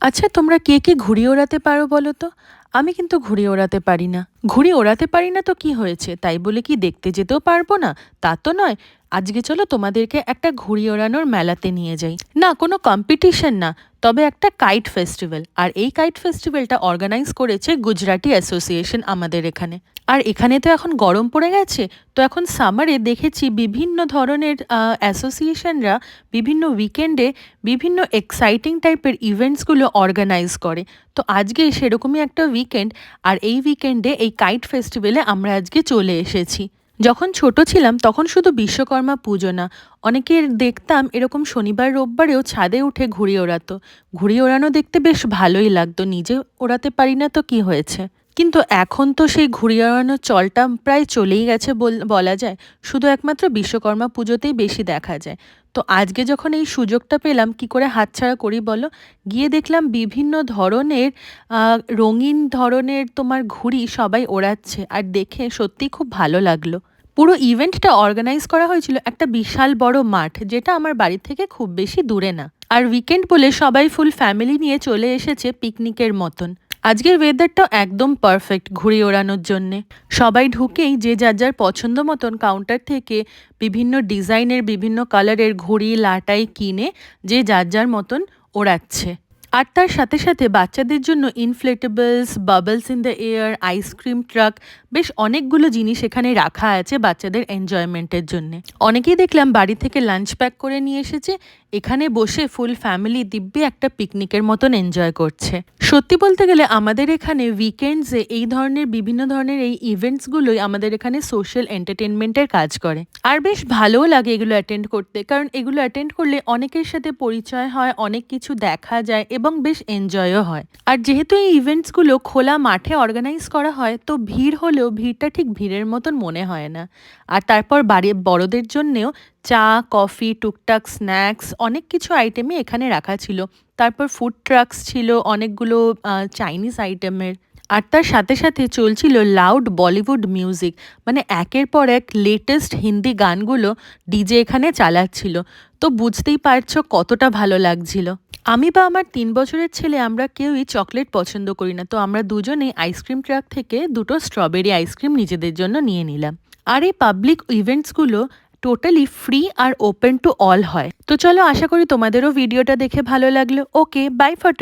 আচ্ছা, তোমরা কে, কে ঘুড়ি ওড়াতে পারো বলো তো? আমি কিন্তু ঘুড়ি ওড়াতে পারি না। ঘুড়ি ওড়াতে পারি না তো কি হয়েছে? তাই বলে কি দেখতে যেতেও পারবো না? তা তো নয়। আজকে চলো তোমাদেরকে একটা ঘুড়ি ওড়ানোর মেলাতে নিয়ে যাই। না, কোনো কম্পিটিশন না, তবে একটা কাইট ফেস্টিভ্যাল। আর এই কাইট ফেস্টিভ্যালটা অর্গানাইজ করেছে গুজরাটি অ্যাসোসিয়েশন আমাদের এখানে। আর এখানে তো এখন গরম পড়ে গেছে, তো এখন সামারে দেখেছি বিভিন্ন ধরনের অ্যাসোসিয়েশনরা বিভিন্ন উইকেন্ডে বিভিন্ন এক্সাইটিং টাইপের ইভেন্টসগুলো অর্গানাইজ করে। তো আজকে সেরকমই একটা উইকেন্ড, আর এই উইকেন্ডে এই কাইট ফেস্টিভ্যালে আমরা আজকে চলে এসেছি। যখন ছোট ছিলাম তখন শুধু বিশ্বকর্মা পুজো না, অনেকের দেখতাম এরকম শনিবার রোববারেও ছাদে উঠে ঘুড়ি ওড়াতো। ঘুড়ি ওড়ানো দেখতে বেশ ভালোই লাগতো, নিজে ওড়াতে পারি না তো কি হয়েছে। কিন্তু এখন তো সেই ঘুড়ি ওড়ানোর চলটা প্রায় চলেই গেছে বলা যায়। শুধু একমাত্র বিশ্বকর্মা পুজোতেই বেশি দেখা যায়। তো আজকে যখন এই সুযোগটা পেলাম, কি করে হাতছাড়া করি বলো? গিয়ে দেখলাম বিভিন্ন ধরনের রঙিন ধরনের তোমার ঘুড়ি সবাই ওড়াচ্ছে, আর দেখে সত্যিই খুব ভালো লাগলো। পুরো ইভেন্টটা অর্গানাইজ করা হয়েছিল একটা বিশাল বড় মাঠ, যেটা আমার বাড়ি থেকে খুব বেশি দূরে না। আর উইকেন্ড বলে সবাই ফুল ফ্যামিলি নিয়ে চলে এসেছে পিকনিকের মতন। আজকের ওয়েদারটাও একদম পারফেক্ট ঘুড়ি ওড়ানোর জন্যে। সবাই ঢুকেই যে যার যার পছন্দ মতন কাউন্টার থেকে বিভিন্ন ডিজাইনের বিভিন্ন কালারের ঘুড়ি লাটাই কিনে যে যার যার মতন ওড়াচ্ছে। আর তার সাথে সাথে বাচ্চাদের জন্য inflatables, bubbles in the air, ice cream truck, বেশ অনেকগুলো জিনিস এখানে রাখা আছে বাচ্চাদের এনজয়মেন্টের জন্য। অনেকেই দেখলাম বাড়ি থেকে লাঞ্চ প্যাক করে নিয়ে এসেছে, এখানে বসে ফুল ফ্যামিলি দিব্যি একটা পিকনিকের মতন এনজয় করছে। সত্যি বলতে গেলে আমাদের এখানে উইকেন্ডসে এই ধরনের বিভিন্ন ধরনের এই ইভেন্টসগুলোই আমাদের এখানে সোশ্যাল এন্টারটেনমেন্টের কাজ করে। আর বেশ ভালোও লাগে এগুলো অ্যাটেন্ড করতে, কারণ এগুলো অ্যাটেন্ড করলে অনেকের সাথে পরিচয় হয়, অনেক কিছু দেখা যায় এবং বেশ এনজয়ও হয়। আর যেহেতু এই ইভেন্টসগুলো খোলা মাঠে অর্গানাইজ করা হয়, তো ভিড় হলেও ভিড়টা ঠিক ভিড়ের মতন মনে হয় না। আর তারপর বড়দের জন্যেও চা, কফি, টুকটাক স্ন্যাক্স অনেক কিছু আইটেমই এখানে রাখা ছিল। তারপর ফুড ট্রাকস ছিল অনেকগুলো চাইনিজ আইটেমের। আর তার সাথে সাথে চলছিল লাউড বলিউড মিউজিক, মানে একের পর এক লেটেস্ট হিন্দি গানগুলো ডিজে এখানে চালাচ্ছিল। তো বুঝতেই পারছো কতটা ভালো লাগছিল। আমি বা আমার 3 বছরের ছেলে আমরা কেউই চকলেট পছন্দ করি না, তো আমরা দুজনেই আইসক্রিম ট্রাক থেকে দুটো স্ট্রবেরি আইসক্রিম নিজেদের জন্য নিয়ে নিলাম। আর এই পাবলিক ইভেন্টসগুলো টোটালি ফ্রি আর ওপেন টু অল হয়। তো চলো, আশা করি তোমাদেরও ভিডিওটা দেখে ভালো লাগলো। ওকে, বাই ফর